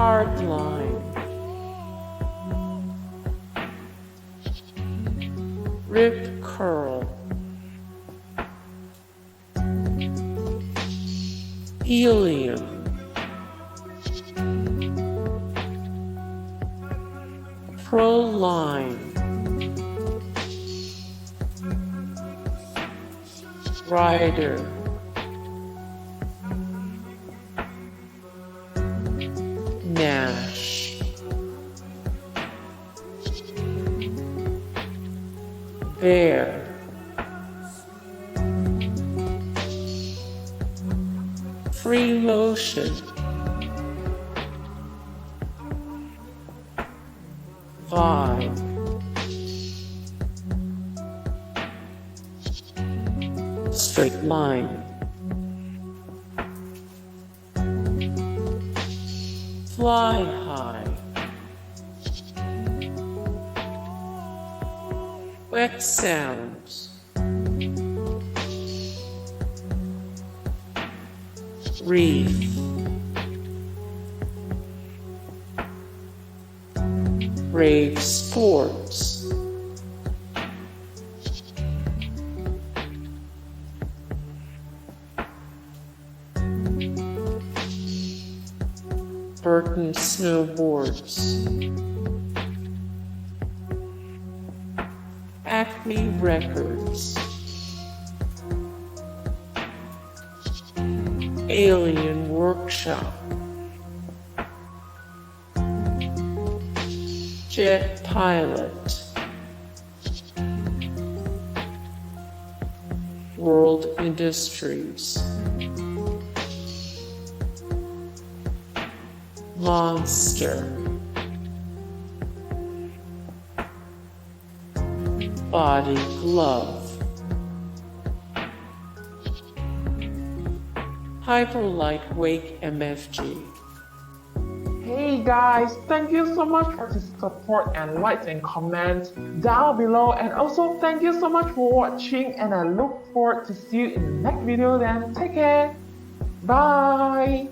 Hardline, Rip Curl, Helium, ProLine, Rider, Nash, Bear, Freemotion, Vibe, Straight Line, Fly High, Wet Sounds, Reef, Rave Sports, Burton Snowboards, Acme Records, Alien Workshop, Jet Pilot, World Industries, Monster, Body Glove, Hyperlite Wake Mfg. Hey guys, thank you so much for the support and likes and comments down below, and also thank you so much for watching, and I look forward to see you in the next video. Then take care, bye.